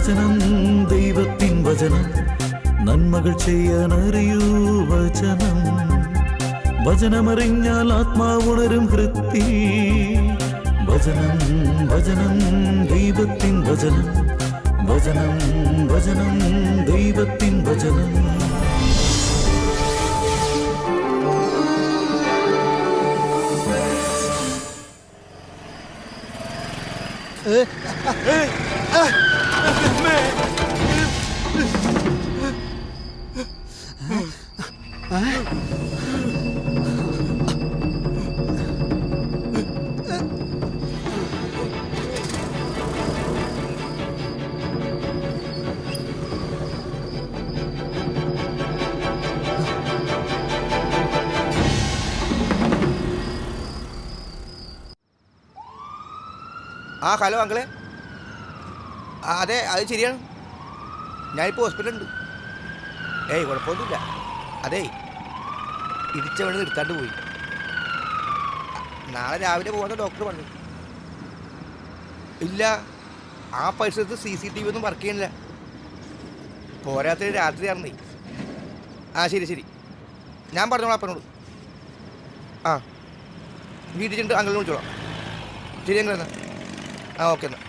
വചനം ദൈവത്തിൻ വചനം നന്മകൾ ചെയ്യാനറിയൂ വചനം വചനമറിഞ്ഞാൽ ആത്മാവുണരും വൃത്തി വചനം വചനം ദൈവത്തിൻ വചനം വചനം വചനം ദൈവത്തിൻ വചനം. ആ ഹലോ അങ്കിളെ. അതെ അത് ശരിയാണ്, ഞാനിപ്പോൾ ഹോസ്പിറ്റലുണ്ട്. ഏയ് കുഴപ്പമൊന്നുമില്ല. അതേ ഇടിച്ച വഴി നിർത്താണ്ട് പോയി. നാളെ രാവിലെ പോകുന്ന ഡോക്ടർ പറഞ്ഞു. ഇല്ല, ആ പരിസരത്ത് CCTV ഒന്നും വർക്ക് ചെയ്യണില്ല. പോരാത്രി രാത്രി ആയിരുന്നേ. ആ ശരി ശരി, ഞാൻ പറഞ്ഞോളാം അപ്പനോട്. ആ വീട്ടിൽ ചെന്നിട്ട് അങ്കിളിനെ വിളിച്ചോളാം. ശരി അങ്കിൾ എന്നാൽ. ആ ഓക്കെ എന്നാൽ.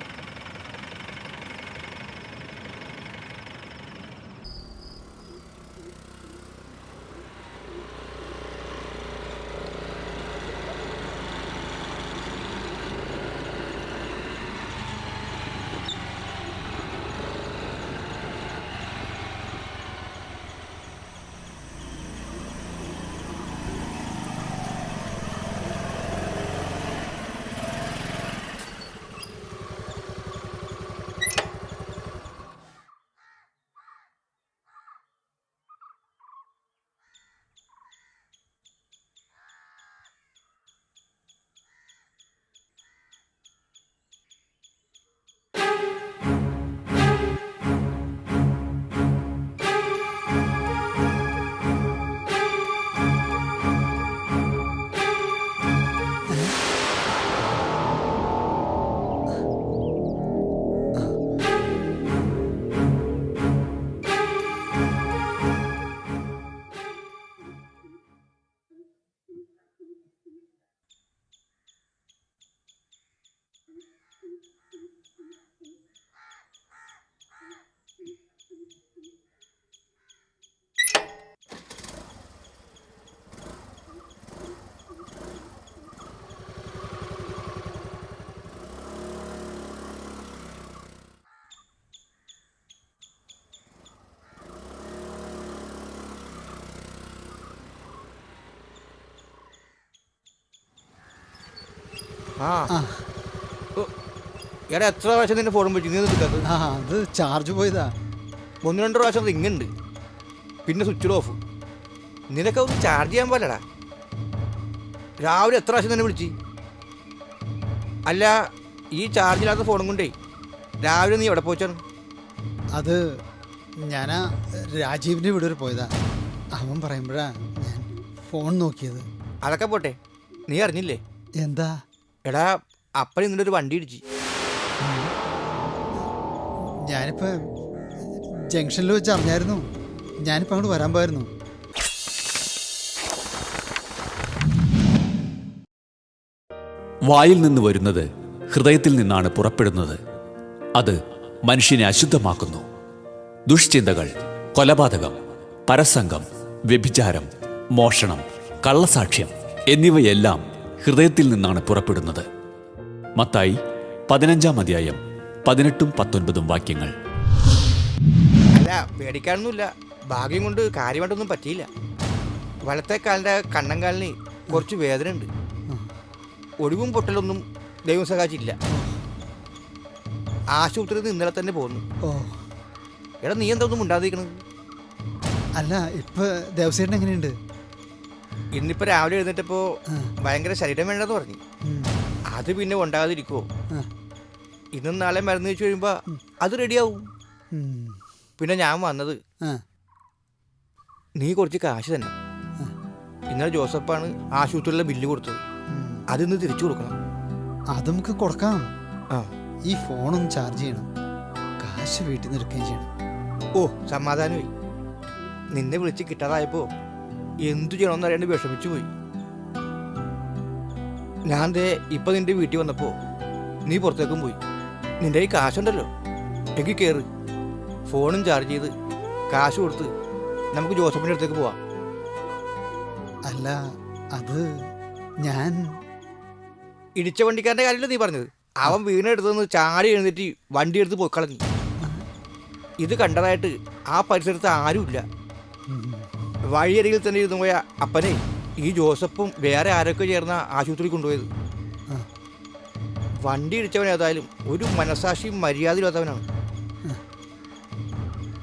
എടാ എത്ര പ്രാവശ്യം നിന്റെ ഫോണും പറ്റി നീ എടുക്കാത്തത്? അത് ചാർജ് പോയതാ. 1-2 പ്രാവശ്യം റിങ്ങുണ്ട്, പിന്നെ സ്വിച്ച് ഓഫ്. നിനക്ക് ഒന്ന് ചാർജ് ചെയ്യാൻ പോലടാ. രാവിലെ എത്ര പ്രാവശ്യം തന്നെ വിളിച്ച്? അല്ല, ഈ ചാർജില്ലാത്ത ഫോണും കൊണ്ടേ രാവിലെ നീ എവിടെ പോയിച്ചാണ്? അത് ഞാനാ രാജീവിൻ്റെ വീട് വരെ പോയതാ. അവൻ പറയുമ്പോഴാ ഞാൻ ഫോൺ നോക്കിയത്. അതൊക്കെ പോട്ടെ, നീ അറിഞ്ഞില്ലേ? എന്താ? എടാ അപ്പൻ ഇന്നലെ ഒരു വണ്ടി ഇടിച്ച്. ഞാനിപ്പോൾ ജംഗ്ഷനിൽ വെച്ച് അറിഞ്ഞായിരുന്നു. ഞാനിപ്പോൾ അങ്ങോട്ട് വരാൻ പോയിരുന്നു. വായിൽ നിന്ന് വരുന്നത് ഹൃദയത്തിൽ നിന്നാണ് പുറപ്പെടുന്നത്. അത് മനുഷ്യനെ അശുദ്ധമാക്കുന്നു. ദുഷ്ചിന്തകൾ, കൊലപാതകം, പരസംഗം, വ്യഭിചാരം, മോഷണം, കള്ളസാക്ഷ്യം എന്നിവയെല്ലാം ഹൃദയത്തിൽ നിന്നാണ് പുറപ്പെടുന്നത്. മത്തായി 15-ാം അധ്യായം 18-19 വാക്യങ്ങൾ. അല്ല, പേടിക്കാനൊന്നുമില്ല. ഭാഗ്യം കൊണ്ട് കാര്യമായിട്ടൊന്നും പറ്റിയില്ല. വലത്തെ കാലിൻ്റെ കണ്ണങ്കാലിന് കുറച്ച് വേദന ഉണ്ട്. ഒടിവും പൊട്ടലൊന്നും ദൈവം സഹായിച്ചില്ല. ആശുപത്രിയിൽ നിന്ന് ഇന്നലെ തന്നെ പോകുന്നു. എടാ നീ എന്താ ഒന്നും ഉണ്ടാതിരിക്കണത്? അല്ല, ഇപ്പൊ ദേവസേട്ടൻ എങ്ങനെയുണ്ട്? ഇന്നിപ്പോ രാവിലെ എഴുന്നേറ്റപ്പോ ഭയങ്കര ശരീരം വേണ്ടെന്ന് പറഞ്ഞു. അത് പിന്നെ ഉണ്ടാകാതിരിക്കുവോ? ഇന്നും നാളെ മരുന്ന് വെച്ച് കഴിയുമ്പോ അത് റെഡിയാവും. പിന്നെ ഞാൻ വന്നത് നീ കുറച്ച് കാശ് തന്നെ. ഇന്നലെ ജോസഫാണ് ആശുപത്രിയിലെ ബില്ല് കൊടുത്തത്. അതിന്ന് തിരിച്ചു കൊടുക്കണം. അത് നമുക്ക് കൊടുക്കാം. ഈ ഫോണൊന്ന് ചാർജ് ചെയ്യണം. കാശ് കാശ് വീട്ടിൽ നിന്ന് എടുക്കുകയും ചെയ്യണം. ഓ സമാധാനമായി. നിന്നെ വിളിച്ച് കിട്ടാതായപ്പോ എന്തു ചെയ്യണമെന്ന് അറിയാണ്ട് വിഷമിച്ചു പോയി. ഞാൻ ദേ ഇപ്പൊ നിന്റെ വീട്ടിൽ വന്നപ്പോ നീ പുറത്തേക്കും പോയി. നിന്റെ കയ്യിൽ കാശുണ്ടല്ലോ, എങ്കിൽ കയറ്. ഫോണും ചാർജ് ചെയ്ത് കാശ് കൊടുത്ത് നമുക്ക് ജോസഫിൻ്റെ അടുത്തേക്ക് പോവാം. അല്ല, അത് ഞാൻ ഇടിച്ച വണ്ടിക്കാരൻ്റെ കാര്യമല്ലേ നീ പറഞ്ഞത്? അവൻ വീണെടുത്തുനിന്ന് ചാടി എഴുന്നേറ്റ് വണ്ടി എടുത്ത് പോയി കളഞ്ഞു. ഇത് കണ്ടതായിട്ട് ആ പരിസരത്ത് ആരുമില്ല. വഴിയരികിൽ തന്നെ ഇരുന്നു പോയ അപ്പനെ ഈ ജോസഫും വേറെ ആരൊക്കെ ചേർന്ന ആശുപത്രിയിൽ കൊണ്ടുപോയത്. വണ്ടി ഇടിച്ചവൻ ഏതായാലും ഒരു മനസാക്ഷിയും മര്യാദയില്ലാത്തവനാണ്.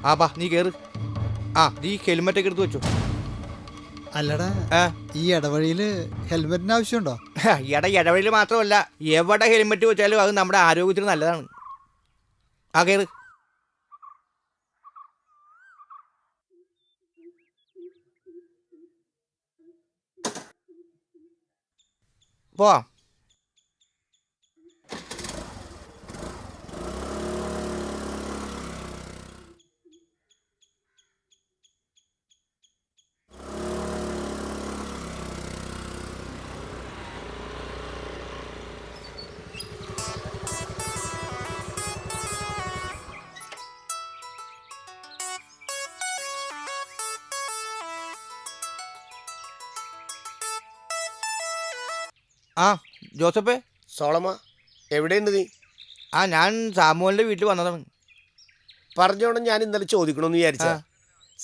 ആ ബാ നീ കയറ്. ആ നീ ഹെൽമെറ്റൊക്കെ എടുത്ത് വെച്ചോ. അല്ലടാ, ഈ ഇടവഴിയിൽ ഹെൽമെറ്റിന് ആവശ്യമുണ്ടോ? ഇടവഴിയിൽ മാത്രമല്ല, എവിടെ ഹെൽമെറ്റ് വെച്ചാലും അത് നമ്മുടെ ആരോഗ്യത്തിന് നല്ലതാണ്. ആ കയറ്. പോവാം. ആ ജോസഫേ. സോളമ, എവിടെയുണ്ട് നീ? ആ ഞാൻ സാമുവലിൻ്റെ വീട്ടിൽ വന്നതാണ്. പറഞ്ഞോണം ഞാൻ ഇന്നലെ ചോദിക്കണമെന്ന് വിചാരിച്ച.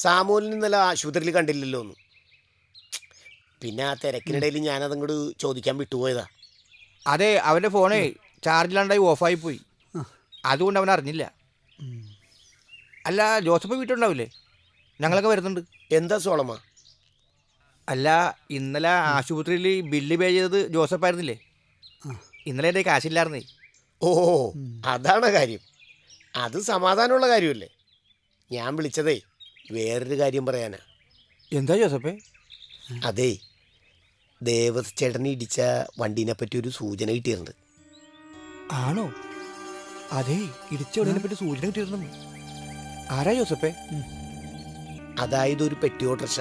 സാമുവലിന് ഇന്നലെ ആശുപത്രിയിൽ കണ്ടില്ലല്ലോ ഒന്ന്. പിന്നെ ആ തിരക്കിനിടയിൽ ഞാനതങ്ങോട്ട് ചോദിക്കാൻ വിട്ടുപോയതാ. അതെ, അവൻ്റെ ഫോണേ ചാർജിലാണ്ടായി ഓഫായി പോയി. അതുകൊണ്ട് അവൻ അറിഞ്ഞില്ല. അല്ല ജോസഫ് വീട്ടിലുണ്ടാവില്ലേ? ഞങ്ങളൊക്കെ വരുന്നുണ്ട്. എന്താ സോളമ? അല്ല, ഇന്നലെ ആശുപത്രിയിൽ ബില്ല് പേ ചെയ്തത് ജോസഫ് ആയിരുന്നില്ലേ? ഇന്നലെ എൻ്റെ കാശില്ലായിരുന്നേ. ഓ, അതാണ് കാര്യം. അത് സമാധാനമുള്ള കാര്യമല്ലേ. ഞാൻ വിളിച്ചതേ വേറൊരു കാര്യം പറയാനാ. എന്താ ജോസഫേ? അതേ, ദേവസ് ചേട്ടനെ ഇടിച്ച വണ്ടീനെ പറ്റി ഒരു സൂചന കിട്ടിയിട്ടുണ്ട്. ആണോ? അതെ, ഇടിച്ച വണ്ടീനെ പറ്റി സൂചന കിട്ടിയിരുന്നു. ആരാ ജോസഫേ? അതായത് ഒരു പെട്ടി ഓട്ടർഷ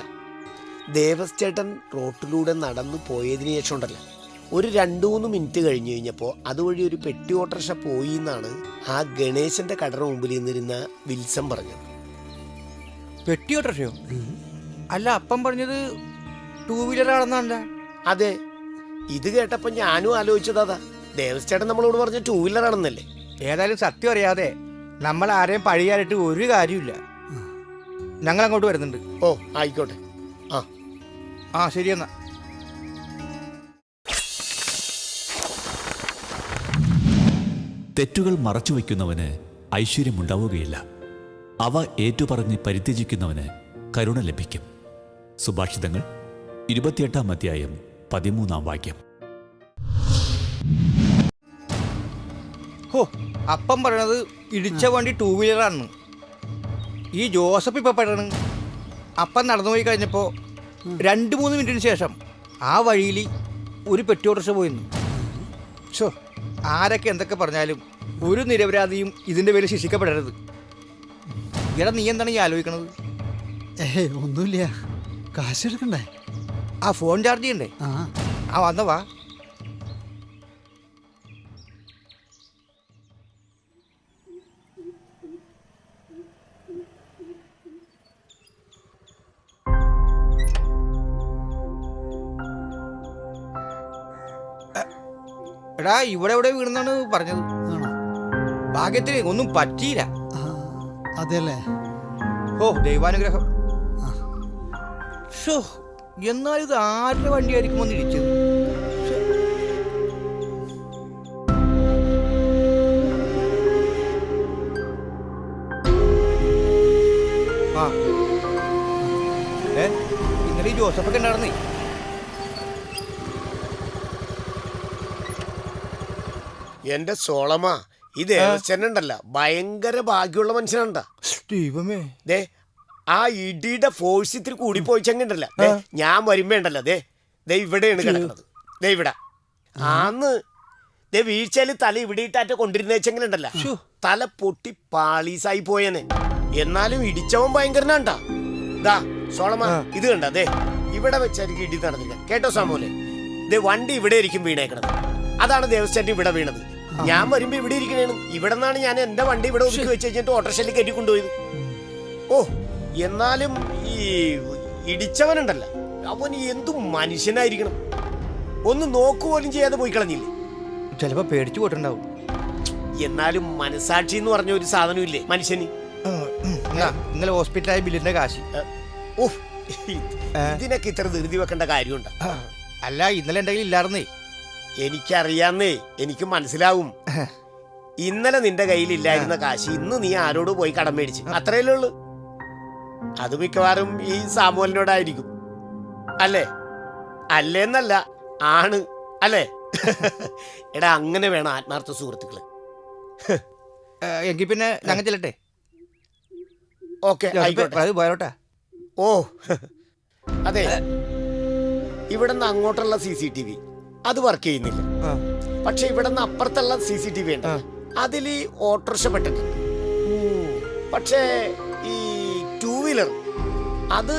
ദേവസ് ചേട്ടൻ റോട്ടിലൂടെ നടന്നു പോയതിനു ശേഷം ഉണ്ടല്ലോ, ഒരു 2-3 മിനിറ്റ് കഴിഞ്ഞ് കഴിഞ്ഞപ്പോൾ അതുവഴി ഒരു പെട്ടി ഓട്ടർഷ പോയി എന്നാണ് ആ ഗണേശന്റെ കടയുടെ മുമ്പിൽ നിന്നിരുന്ന വിൽസൺ പറഞ്ഞത്. പെട്ടി ഓട്ടർഷയോ? അല്ല, അപ്പം പറഞ്ഞത് 2 വീലറാണെന്നല്ല. അതെ, ഇത് കേട്ടപ്പോൾ ഞാനും ആലോചിച്ചതാ. ദേവസ് ചേട്ടൻ നമ്മളോട് പറഞ്ഞ 2 വീലറാണെന്നല്ലേ. ഏതായാലും സത്യം അറിയാതെ നമ്മൾ ആരെയും പഴിയാനായിട്ട് ഒരു കാര്യമില്ല. ഞങ്ങൾ അങ്ങോട്ട് വരുന്നുണ്ട്. ഓ ആയിക്കോട്ടെ. ആ ശരി എന്നാ. തെറ്റുകൾ മറച്ചുവെക്കുന്നവന് ഐശ്വര്യമുണ്ടാവുകയില്ല. അവ ഏറ്റുപറഞ്ഞ് പരിത്യജിക്കുന്നവന് കരുണ ലഭിക്കും. സുഭാഷിതങ്ങൾ 28-ാം അധ്യായം 13-ാം വാക്യം. ഹോ, അപ്പം പറയണത് ഇടിച്ച വണ്ടി 2 വീലറാണെന്ന്. ഈ ജോസഫ് ഇപ്പം പറയണ അപ്പം നടന്നുപോയി കഴിഞ്ഞപ്പോൾ 2-3 മിനിറ്റിന് ശേഷം ആ വഴിയിൽ ഒരു പെട്ടി ഓട്ടർഷ പോയിരുന്നു. ഷോ, ആരൊക്കെ എന്തൊക്കെ പറഞ്ഞാലും ഒരു നിരപരാധിയും ഇതിൻ്റെ പേരിൽ ശിക്ഷിക്കപ്പെടരുത്. ഇവിടെ നീ എന്താണ് ഈ ആലോചിക്കണത്? ഒന്നുമില്ല, കാശെടുക്കണ്ടേ? ആ ഫോൺ ചാർജ് ചെയ്യണ്ടേ? ആ വന്നവാ. എടാ, ഇവിടെ എവിടെ വീണെന്നാണ് പറഞ്ഞത്. ഭാഗ്യത്തിന് ഒന്നും പറ്റിയില്ല. അതെല്ലേ? ഓ ദൈവാനുഗ്രഹം. ഷോ, എന്നാലും ഇത് ആരുടെ വണ്ടിയായിരിക്കും വന്ന് ഇടിച്ചത്? ആ ഇന്നലെ ഈ ജോസഫൊക്കെ ഉണ്ടായിരുന്നേ. എന്റെ സോളമ, ഈ ദേവസ്വനുണ്ടല്ല ഭയങ്കര ഭാഗ്യമുള്ള മനുഷ്യനാണ്ടാ. ദൈവമേ, ദേ ആ ഇടിയുടെ ഫോഴ്സ് ഇത്തിരി കൂടി പോയിച്ചെങ്കിണ്ടല്ല, ഞാൻ വരുമ്പോണ്ടല്ലോ ദേ ദേ ഇവിടെയാണ് കിടക്കുന്നത്. ദേ ഇവിടെ ആന്ന് ദേ വീഴ്ചയിൽ തല ഇവിടെ ഇട്ടാറ്റ കൊണ്ടിരുന്നേച്ചെങ്കിലുണ്ടല്ല, തല പൊട്ടി പാളീസായി പോയനെ. എന്നാലും ഇടിച്ചവൻ ഭയങ്കരനാണ്ടാ. ദാ സോളമ, ഇത് കണ്ട ദേ ഇവിടെ വെച്ചായിരിക്കും ഇടി നടന്നില്ല കേട്ടോ സാമൂലെ. ദേ വണ്ടി ഇവിടെ ആയിരിക്കും വീണേക്കണത്. അതാണ് ദേവസ്വം ഇവിടെ വീണത്. ഞാൻ വരുമ്പോ ഇവിടെ ഇരിക്കണേണ്. ഇവിടെ നിന്നാണ് ഞാൻ എന്റെ വണ്ടി ഇവിടെ ഒതുക്കി വെച്ച് കഴിഞ്ഞിട്ട് ഓട്ടോറിക്ഷയിൽ കയറ്റി കൊണ്ടുപോയത്. ഓ, എന്നാലും ഈ ഇടിച്ചവനുണ്ടല്ല, അവൻ എന്തു മനുഷ്യനായിരിക്കണം. ഒന്ന് നോക്കുപോലും ചെയ്യാതെ പോയി കളഞ്ഞില്ലേ. ചിലപ്പോ പേടിച്ചു പോയിട്ടുണ്ടാവും. എന്നാലും മനസാക്ഷി എന്ന് പറഞ്ഞ ഒരു സാധനം ഇല്ലേ മനുഷ്യന്. ഇന്നലെ ഹോസ്പിറ്റലായ ബില്ലിന്റെ കാശ്. ഓഹ്, ഇതിനൊക്കെ ഇത്ര ധൃതി വെക്കേണ്ട കാര്യമുണ്ട്? അല്ല, ഇന്നലെ എന്തെങ്കിലും ഇല്ലായിരുന്നേ. എനിക്കറിയാന്നേ, എനിക്ക് മനസ്സിലാവും. ഇന്നലെ നിന്റെ കയ്യിലില്ലായിരുന്ന കാശ് ഇന്ന് നീ ആരോട് പോയി കടം മേടിച്ച്, അത്രയല്ലേ ഉള്ളു. അത് മിക്കവാറും ഈ സാമൂലിനോടായിരിക്കും അല്ലേ? അല്ലേന്നല്ല, ആണ് അല്ലേ? എടാ, അങ്ങനെ വേണം ആത്മാർത്ഥ സുഹൃത്തുക്കള്. എങ്കിൽ പിന്നെ ഞങ്ങൾ ചെല്ലട്ടെ. ഓക്കെ, പോയോട്ടെ. ഓ അതെ, ഇവിടെ നിന്ന് അങ്ങോട്ടുള്ള CCTV അത് വർക്ക് ചെയ്യുന്നില്ല. പക്ഷെ ഇവിടെ നിന്ന് അപ്പുറത്തുള്ള CCTV ഉണ്ട്, അതിൽ ഓട്ടോറിക്ഷ പെട്ടിട്ടുണ്ട്. പക്ഷേ ഈ 2 വീലർ അത്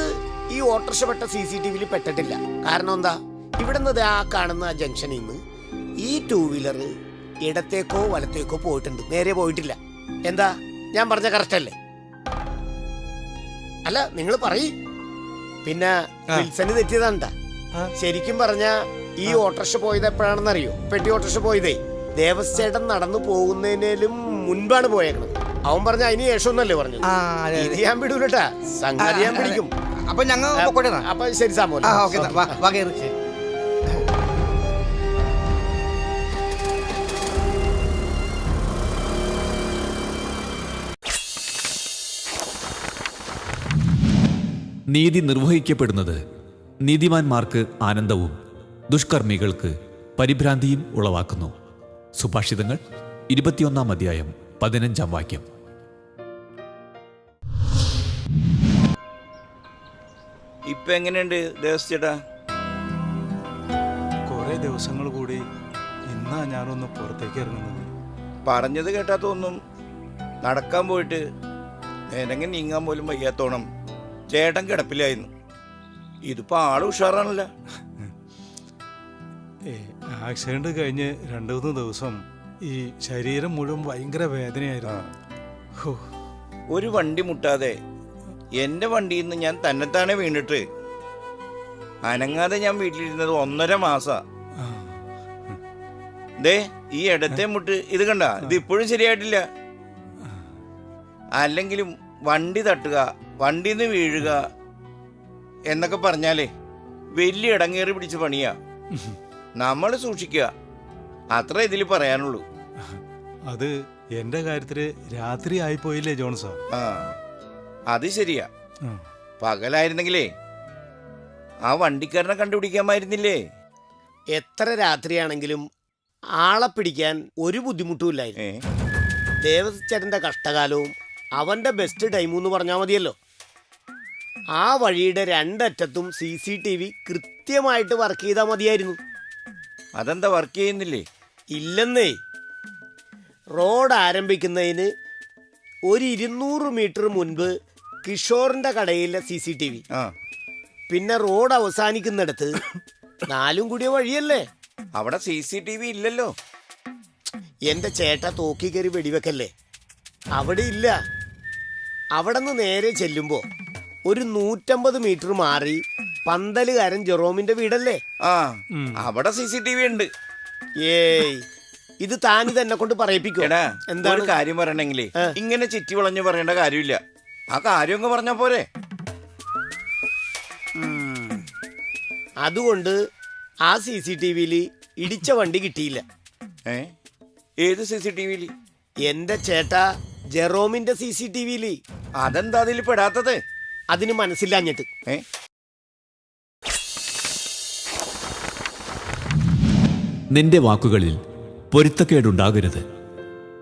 ഈ ഓട്ടോറിക്ഷ പെട്ട CCTV പെട്ടിട്ടില്ല. കാരണം എന്താ? ഇവിടെ നിന്ന് ആ കാണുന്ന ജംഗ്ഷനിൽ നിന്ന് ഈ 2 വീലർ ഇടത്തേക്കോ വലത്തേക്കോ പോയിട്ടുണ്ട്, നേരെ പോയിട്ടില്ല. എന്താ ഞാൻ പറഞ്ഞ കറക്റ്റ് അല്ലേ? അല്ല, നിങ്ങൾ പറയ്. പിന്നെ വിൽസന് തെറ്റിയതാണ്ടാ. ശരിക്കും പറഞ്ഞ ഈ ഓട്ടോറിക്ഷ പോയത് എപ്പോഴാണെന്നറിയോ? പെട്ടി ഓട്ടോറിക്ഷ പോയതേ ദേവസ്ചേട്ടൻ നടന്നു പോകുന്നതിനും മുൻപാണ് പോയേക്കണത്. അവൻ പറഞ്ഞ അതിന് ശേഷമൊന്നല്ലേ പറഞ്ഞു. ഇത് ഞാൻ വിടൂലട്ടാ, സംഗതി ഞാൻ പിടിക്കും. അപ്പൊ ഞങ്ങൾ അപ്പൊ ശരി സാമൂല. നീതി നിർവഹിക്കപ്പെടുന്നത് നീതിമാന്മാർക്ക് ആനന്ദവും ദുഷ്കർമ്മികൾക്ക് പരിഭ്രാന്തിയും ഉളവാക്കുന്നു. സുഭാഷിതങ്ങൾ 21-ാം അധ്യായം 15-ാം വാക്യം. ഇപ്പൊ എങ്ങനെയുണ്ട് ദേവസ്ചേട്ടാ? കുറെ ദിവസങ്ങൾ കൂടി ഇന്നാ ഞാനൊന്ന് പുറത്തേക്ക് ഇറങ്ങുന്നത്. പറഞ്ഞത് കേട്ടാത്തൊന്നും നടക്കാൻ പോയിട്ട് നേരങ്ങി നീങ്ങാൻ പോലും വയ്യാത്തോണം ചേട്ടൻ കിടപ്പിലായിരുന്നു. ഇതിപ്പോ ആള് ഉഷാറാണല്ലോ. ആക്സിഡന്റ് കഴിഞ്ഞ് 2-3 ദിവസം ഈ ശരീരം മുഴുവൻ ഭയങ്കര വേദനയായിരുന്നു. ഒരു വണ്ടി മുട്ടാതെ എന്റെ വണ്ടിയിൽ നിന്ന് ഞാൻ തന്നെത്താനെ വീണിട്ട് അനങ്ങാതെ ഞാൻ വീട്ടിലിരുന്നത് 1.5 മാസം. ദേ ഈ ഇടത്തെ മുട്ട് ഇത് കണ്ട, ഇത് ഇപ്പോഴും ശരിയായിട്ടില്ല. അല്ലെങ്കിലും വണ്ടി തട്ടുക, വണ്ടിന്ന് വീഴുക എന്നൊക്കെ പറഞ്ഞാലേ വലിയ ഇടങ്ങേറി പിടിച്ച പണിയാ. നമ്മൾ സൂക്ഷിക്കുക, അത്ര ഇതിൽ പറയാനുള്ളൂ. അത് എന്റെ കാര്യത്തില് രാത്രി ആയിപ്പോയില്ലേ ജോൺസോ? ആ, അത് ശരിയാ. പകലായിരുന്നെങ്കിലേ ആ വണ്ടിക്കാരനെ കണ്ടുപിടിക്കാമായിരുന്നില്ലേ? എത്ര രാത്രിയാണെങ്കിലും ആളെ പിടിക്കാൻ ഒരു ബുദ്ധിമുട്ടുമില്ലായിരുന്നു. ദേവസ്ചേട്ടന്റെ കഷ്ടകാലവും അവന്റെ ബെസ്റ്റ് ടൈമും എന്ന് പറഞ്ഞാൽ മതിയല്ലോ. ആ വഴിയുടെ 2 അറ്റത്തും CCTV കൃത്യമായിട്ട് വർക്ക് ചെയ്താൽ മതിയായിരുന്നു. അതെന്താ വർക്ക് ചെയ്യുന്നില്ലേ? ഇല്ലെന്നേ. റോഡ് ആരംഭിക്കുന്നതിന് ഒരു 200 മീറ്റർ മുൻപ് കിഷോറിന്റെ കടയിലെ CCTV, പിന്നെ റോഡ് അവസാനിക്കുന്നിടത്ത് 4 കൂടിയ വഴിയല്ലേ, അവിടെ CCTV ഇല്ലല്ലോ. എന്റെ ചേട്ട തോക്കി കയറി വെടിവെക്കല്ലേ, അവിടെ ഇല്ല. അവിടെ നിന്ന് നേരെ ചെല്ലുമ്പോ ഒരു 150 മീറ്റർ മാറി പന്തലുകാരൻ ജെറോമിന്റെ വീടല്ലേ, അവിടെ CCTV ഉണ്ട്. ഏയ്, ഇത് താനിത് എന്നെ കൊണ്ട് പറയിപ്പിക്കും. എന്താണ് കാര്യം പറയണെങ്കിലേ ഇങ്ങനെ ചുറ്റി വളഞ്ഞു പറയേണ്ട കാര്യമില്ല. ആ കാര്യം അങ്ങ് പറഞ്ഞാ പോരെ. അതുകൊണ്ട് ആ CCTV-യിൽ ഇടിച്ച വണ്ടി കിട്ടിയില്ല. ഏത് CCTV-യിൽ? എന്റെ ചേട്ടാ ജെറോമിന്റെ CCTV-യിൽ. അതെന്താ അതിൽ പെടാത്തത്? അതിന് മനസ്സില്ലാഞ്ഞിട്ട്. നിന്റെ വാക്കുകളിൽ പൊരുത്തക്കേടുണ്ടാകരുത്.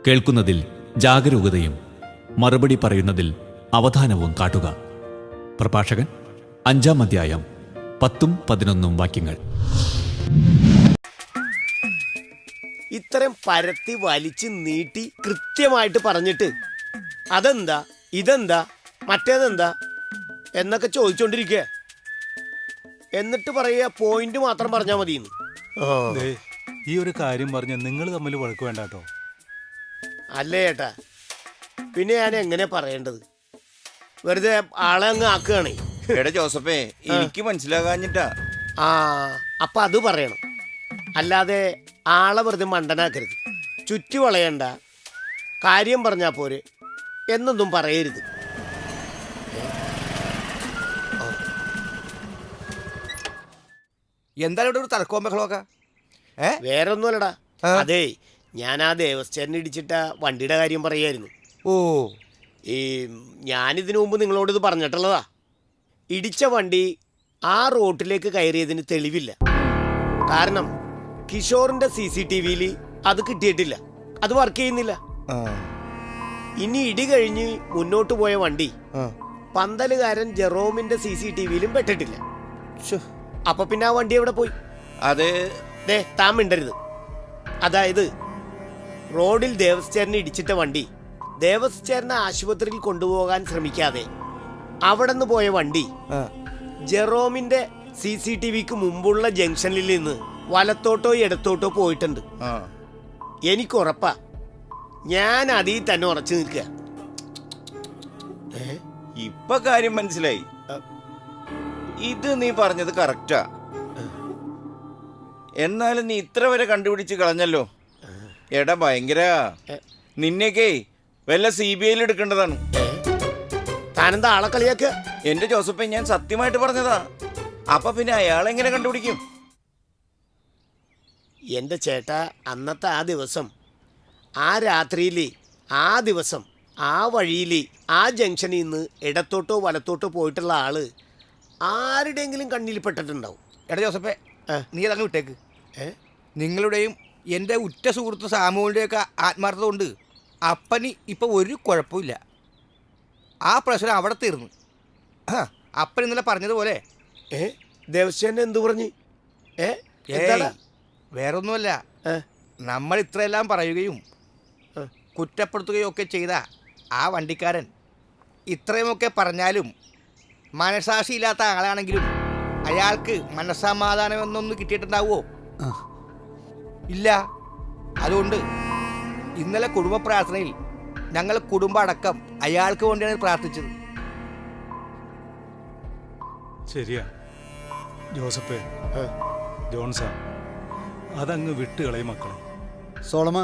കേൾക്കുന്നതിൽ ജാഗരൂകതയും മറുപടി പറയുന്നതിൽ അവധാനവും കാട്ടുക. പ്രഭാഷകൻ 5-ാം അധ്യായം 10-11 വാക്യങ്ങൾ. ഇത്രയും പരത്തി വലിച്ച് നീട്ടി കൃത്യമായിട്ട് പറഞ്ഞിട്ട് അതെന്താ ഇതെന്താ മറ്റേതെന്താ എന്നൊക്കെ ചോദിച്ചോണ്ടിരിക്കുക. എന്നിട്ട് പറയുക പോയിന്റ് മാത്രം പറഞ്ഞാൽ മതിയെന്ന്. ദേ, ഈ ഒരു കാര്യം പറഞ്ഞ് നിങ്ങൾ തമ്മിൽ വഴക്ക് വേണ്ട കേട്ടോ. അല്ലേ ചേട്ടാ, പിന്നെ ഞാൻ എങ്ങനെ പറയേണ്ടത്? വെറുതെ ആളെ അങ്ങ് ആക്കുകയാണേ. എടാ ജോസഫേ, എനിക്ക് മനസ്സിലാകാഞ്ഞിട്ടാ. ആ അപ്പൊ അത് പറയണം, അല്ലാതെ ആളെ വെറുതെ മണ്ടനാക്കരുത്. ചുറ്റി വളയണ്ട, കാര്യം പറഞ്ഞാ പോരെ എന്നൊന്നും പറയരുത്. എന്തായാലും ഇവിടെ ഒരു തർക്കവും ബഹളമൊക്കെ? വേറെ ഒന്നുമല്ലടാ, അതേ ഞാൻ ആ ദേവസ്ഥേനെ ഇടിച്ചിട്ട വണ്ടിയുടെ കാര്യം പറയായിരുന്നു. ഓ, ഈ ഞാനിതിനു മുമ്പ് നിങ്ങളോട് ഇത് പറഞ്ഞിട്ടുള്ളതാ. ഇടിച്ച വണ്ടി ആ റോട്ടിലേക്ക് കയറിയതിന് തെളിവില്ല. കാരണം കിഷോറിന്റെ CCTV-യിൽ അത് കിട്ടിയിട്ടില്ല, അത് വർക്ക് ചെയ്യുന്നില്ല. ഇനി ഇടി കഴിഞ്ഞ് മുന്നോട്ട് പോയ വണ്ടി പന്തലുകാരൻ ജെറോമിന്റെ CCTV-യിലും പെട്ടിട്ടില്ല. അപ്പൊ പിന്നെ ആ വണ്ടി എവിടെ പോയി? അത് താൻ മിണ്ടരുത്. അതായത് റോഡിൽ ദേവസ്ചേരനെ ഇടിച്ചിട്ട വണ്ടി ദേവസ്ചേരനെ ആശുപത്രിയിൽ കൊണ്ടുപോകാൻ ശ്രമിക്കാതെ അവിടെ നിന്ന് പോയ വണ്ടി ജെറോമിന്റെ CCTV-ക്ക് മുമ്പുള്ള ജംഗ്ഷനിൽ നിന്ന് വലത്തോട്ടോ ഇടത്തോട്ടോ പോയിട്ടുണ്ട്. എനിക്ക് ഉറപ്പാ, ഞാൻ അതിൽ തന്നെ ഉറച്ചു നിൽക്കുക. ഇപ്പൊ കാര്യം മനസ്സിലായി. ഇത് നീ പറഞ്ഞത് കറക്റ്റാ. എന്നാലും നീ ഇത്ര വരെ കണ്ടുപിടിച്ച് കളഞ്ഞല്ലോ. എടാ ഭയങ്കര, നിന്നെയൊക്കെ വല്ല CBI-യിൽ എടുക്കേണ്ടതാണ്. താനെന്താ ആളെ കളിയാക്കുക? എന്റെ ജോസഫെ, ഞാൻ സത്യമായിട്ട് പറഞ്ഞതാ. അപ്പൊ പിന്നെ അയാളെങ്ങനെ കണ്ടുപിടിക്കും? എൻ്റെ ചേട്ടാ, അന്നത്തെ ആ ദിവസം, ആ രാത്രിയിൽ, ആ ദിവസം, ആ വഴിയിൽ, ആ ജംഗ്ഷനിൽ നിന്ന് ഇടത്തോട്ടോ വലത്തോട്ടോ പോയിട്ടുള്ള ആള് ആരുടെയെങ്കിലും കണ്ണിൽ പെട്ടിട്ടുണ്ടാവും. എടാ ജോസഫേ, നീ അതങ്ങ് വിട്ടേക്ക്. നിങ്ങളുടെയും എൻ്റെ ഉറ്റ സുഹൃത്ത് സാമുവിൻ്റെയൊക്കെ ആത്മാർത്ഥത കൊണ്ട് അപ്പന് ഇപ്പം ഒരു കുഴപ്പമില്ല. ആ പ്രശ്നം അവിടെ തീർന്നു. അപ്പൻ ഇന്നലെ പറഞ്ഞതുപോലെ ദേവസ്വനെ എന്തു പറഞ്ഞു? വേറൊന്നുമല്ല, നമ്മൾ ഇത്രയെല്ലാം പറയുകയും കുറ്റപ്പെടുത്തുകയും ഒക്കെ ചെയ്ത ആ വണ്ടിക്കാരൻ ഇത്രയുമൊക്കെ പറഞ്ഞാലും മനസാക്ഷിയില്ലാത്ത ആളാണെങ്കിലും അയാൾക്ക് മനസ്സമാധാനം എന്നൊന്നും കിട്ടിയിട്ടുണ്ടാവുമോ? ഇല്ല. അതുകൊണ്ട് ഇന്നലെ കുടുംബ പ്രാർത്ഥനയിൽ ഞങ്ങൾ കുടുംബം അടക്കം അയാൾക്ക് വേണ്ടിയാണ് പ്രാർത്ഥിച്ചത്. ശരിയാ ജോസഫേ, ജോൺസാ, അതങ്ങ് വിട്ടുകളയും മക്കളെ. സോളമ,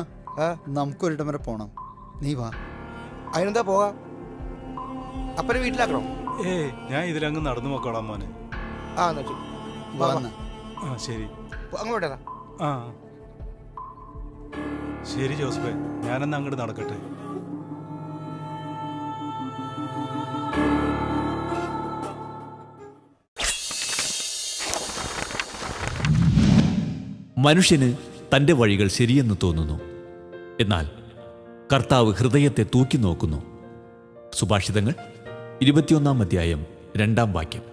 നമുക്കൊരിടം വരെ പോണം, നീ വാ. അതിനെന്താ പോകാം, അപ്പനെ വീട്ടിലാക്കണോ? ഞാൻ ഇതിലങ്ങ് നടന്നു നോക്കോളാം മോനെ. എന്നാ ശരി. ആ ശരി, അങ്ങോട്ടേ. ആ ശരി ജോസഫേ, ഞാനെന്നാ അങ്ങോട്ട് നടക്കട്ടെ. മനുഷ്യന് തൻ്റെ വഴികൾ ശരിയെന്ന് തോന്നുന്നു, എന്നാൽ കർത്താവ് ഹൃദയത്തെ തൂക്കി നോക്കുന്നു. സുഭാഷിതങ്ങൾ 21-ാം അധ്യായം 2-ാം വാക്യം.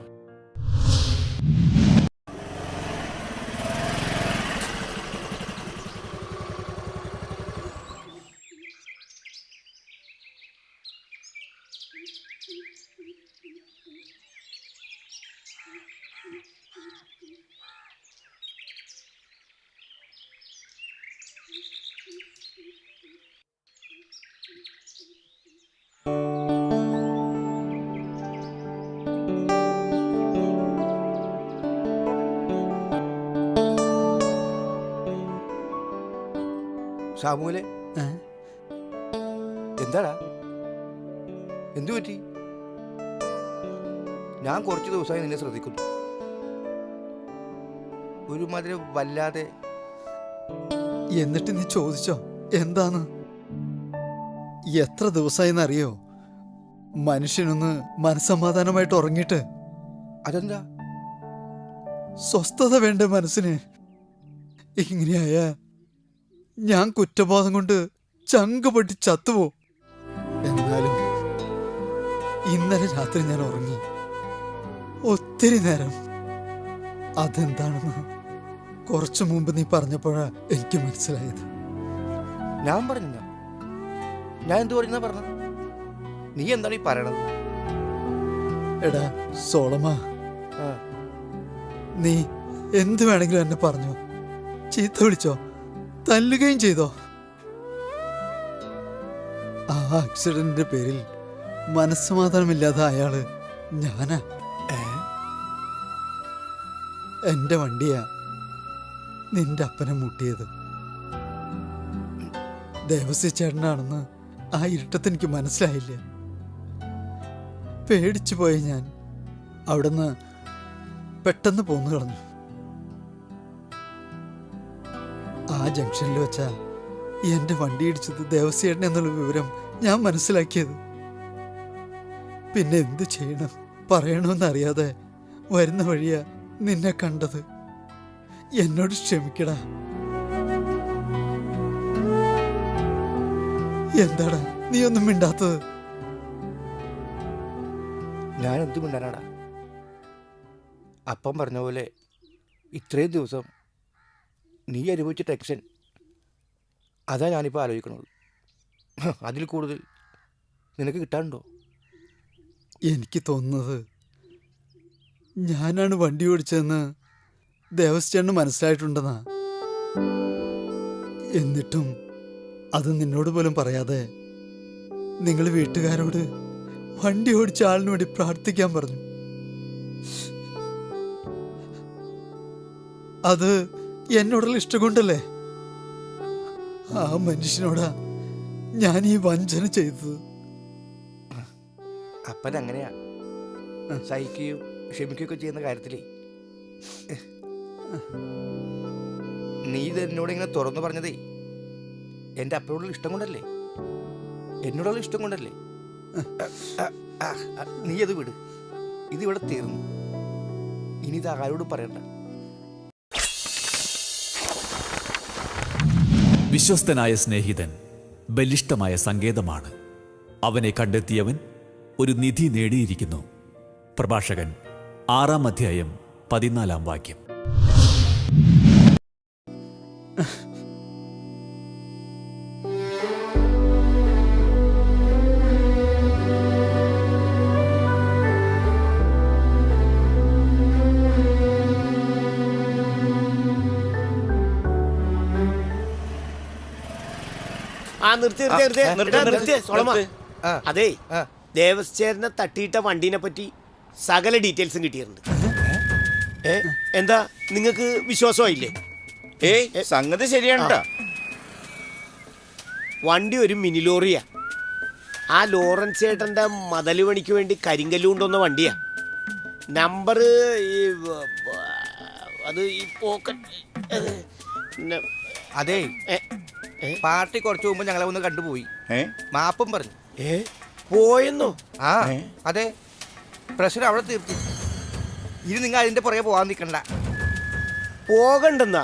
സാമൂലെ, എന്താടാ, എന്തു പറ്റി? ഞാൻ കുറച്ച് ദിവസമായി നിന്നെ ശ്രദ്ധിക്കുന്നു. ഒരുമാതിരി വല്ലാതെ. എന്നിട്ട് നീ ചോദിച്ചോ എന്താന്ന്? എത്ര ദിവസമായിന്നറിയോ മനുഷ്യനൊന്ന് മനസ്സമാധാനമായിട്ട് ഉറങ്ങിയിട്ട്? അതെന്താ? സ്വസ്ഥത വേണ്ട മനസ്സിന്. ഇങ്ങനെയായ ഞാൻ കുറ്റബോധം കൊണ്ട് ചങ്ക് പൊട്ടി ചത്തുപോ. എന്നാലും ഇന്നലെ രാത്രി ഞാൻ ഉറങ്ങി ഒത്തിരി നേരം. അതെന്താണെന്ന് കുറച്ചു മുമ്പ് നീ പറഞ്ഞപ്പോഴാ എനിക്ക് മനസ്സിലായത്. ഞാൻ പറഞ്ഞ ഞാൻ എന്ത് പറഞ്ഞാ പറഞ്ഞത്? നീ എന്താണ് ഈ പറയണത്? എടാ സോളമ, ആ, നീ എന്ത് വേണമെങ്കിലും എന്നെ പറഞ്ഞു, ചീത്ത വിളിച്ചോ, തല്ലുകയും ചെയ്തോ. ആ ആക്സിഡന്റിന്റെ പേരിൽ മനസ്സമാധാനമില്ലാതെ അയാള് ഞാനാ. എന്റെ വണ്ടിയാ നിന്റെ അപ്പനെ മുട്ടിയത്. ദേവസ്യ ചേട്ടനാണെന്ന് ആ ഇരുട്ടത്ത് എനിക്ക് മനസ്സിലായില്ല. പേടിച്ചു പോയി ഞാൻ അവിടുന്ന് പെട്ടെന്ന് പോന്നു കളഞ്ഞു. ആ ജംഗ്ഷനിൽ വെച്ചാ എന്റെ വണ്ടി ഇടിച്ചത് ദേവസ്യേട്ടൻ എന്നുള്ള വിവരം ഞാൻ മനസ്സിലാക്കിയത്. പിന്നെ എന്ത് ചെയ്യണം പറയണമെന്നറിയാതെ വരുന്ന വഴിയാ നിന്നെ കണ്ടത്. എന്നോട് ക്ഷമിക്കടാ. എന്താടാ നീ ഒന്നും മിണ്ടാത്തത്? ഞാൻ എന്ത് മിണ്ടാനാടാ? അപ്പം പറഞ്ഞ പോലെ ഇത്രയും ദിവസം നീ അനുഭവിച്ച ടെൻഷൻ അതാ ഞാനിപ്പോൾ ആലോചിക്കണത്. അതിൽ കൂടുതൽ നിനക്ക് കിട്ടാനുണ്ടോ? എനിക്ക് തോന്നുന്നത് ഞാനാണ് വണ്ടി ഓടിച്ചതെന്ന് ദേവസ്ചേട്ടന് മനസ്സിലായിട്ടുണ്ടെന്നാ. എന്നിട്ടും അത് നിന്നോട് പോലും പറയാതെ നിങ്ങൾ വീട്ടുകാരോട് വണ്ടി ഓടിച്ച ആളിന് വേണ്ടി പ്രാർത്ഥിക്കാൻ പറഞ്ഞു. അത് എന്നോടുള്ള ഇഷ്ടം കൊണ്ടല്ലേ? ആ മനുഷ്യനോടാ ഞാൻ ഈ വഞ്ചന ചെയ്തത്. അപ്പൻ അങ്ങനെയാ, സഹിക്കുകയും ക്ഷമിക്കുകയൊക്കെ ചെയ്യുന്ന കാര്യത്തിലേ. നീ ഇത് എന്നോട് ഇങ്ങനെ തുറന്നു പറഞ്ഞതേ എൻ്റെ അപ്പനോടുള്ള ഇഷ്ടം കൊണ്ടല്ലേ, എന്നോടുള്ള ഇഷ്ടം കൊണ്ടല്ലേ. നീ അത് വിട്, ഇതിവിടെ തീർന്നു. ഇനി ഇത് ആരോടും പറയണ്ട. വിശ്വസ്തനായ സ്നേഹിതൻ ബലിഷ്ഠമായ സങ്കേതമാണ്. അവനെ കണ്ടെത്തിയവൻ ഒരു നിധി നേടിയിരിക്കുന്നു. പ്രഭാഷകൻ 6-ാം അധ്യായം 14-ാം വാക്യം. അതെ, ദേവസ്ചേരനെ തട്ടിയിട്ട വണ്ടീനെ പറ്റി സകല ഡീറ്റെയിൽസും കിട്ടിയിട്ടുണ്ട്. എന്താ നിങ്ങൾക്ക് വിശ്വാസമായില്ലേ? സംഗതി ശരിയാണ്. വണ്ടി ഒരു മിനി ലോറിയാ. ആ ലോറൻസ് ചേട്ടന്റെ മതല് പണിക്ക് വേണ്ടി കരിങ്കല്ല് കൊണ്ടുവന്ന വണ്ടിയാ. നമ്പർ അത് ഈ പോക്കറ്റ്. അതെ, പാർട്ടി കുറച്ച് മുമ്പ് ഞങ്ങളെ ഒന്ന് കണ്ടുപോയി, മാപ്പും പറഞ്ഞു. പോയെന്നോ? ആ അതെ, പ്രശ്നം അവിടെ തീർത്തു. ഇനി നിങ്ങൾ അതിന്റെ പുറകെ പോകാൻ നിൽക്കണ്ട. പോകണ്ടെന്നാ?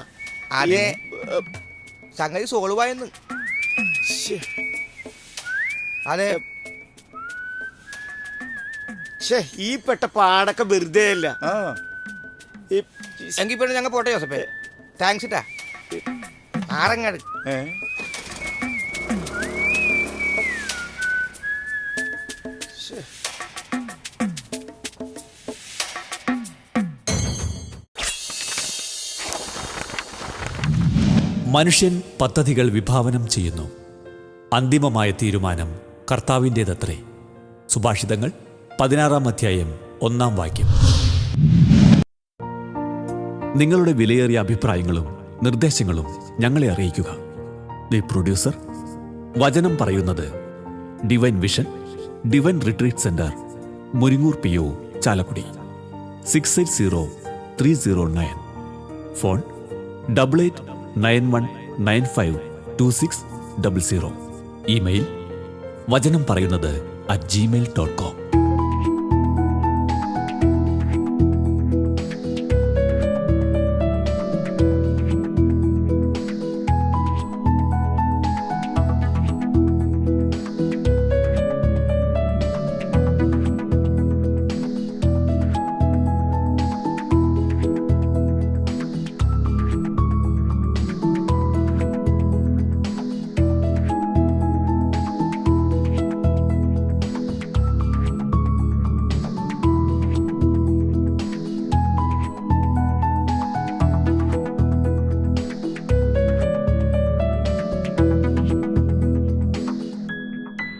അതെ, സംഗതി സോൾവായെന്ന്. അതെ, ഈ പെട്ട പാടൊക്കെ വെറുതെ അല്ല. എങ്കിൽ പിന്നെ ഞങ്ങൾ പോട്ടെ ജോസഫേ. താങ്ക്സ് ഇട്ടാ. ആറങ്ങാട്. മനുഷ്യൻ പദ്ധതികൾ വിഭാവനം ചെയ്യുന്നു. അന്തിമമായ തീരുമാനം കർത്താവിൻ്റേതത്രേ. സുഭാഷിതങ്ങൾ 16-ാം അധ്യായം 1-ാം വാക്യം. നിങ്ങളുടെ വിലയേറിയ അഭിപ്രായങ്ങളും നിർദ്ദേശങ്ങളും ഞങ്ങളെ അറിയിക്കുക. ദി പ്രൊഡ്യൂസർ, വചനം പറയുന്നത്, divine vision, divine retreat centre, Muringoor PO, Chalakudy. 680309. Phone 8891952600. Email വചനം പറയുന്നത് @gmail.com.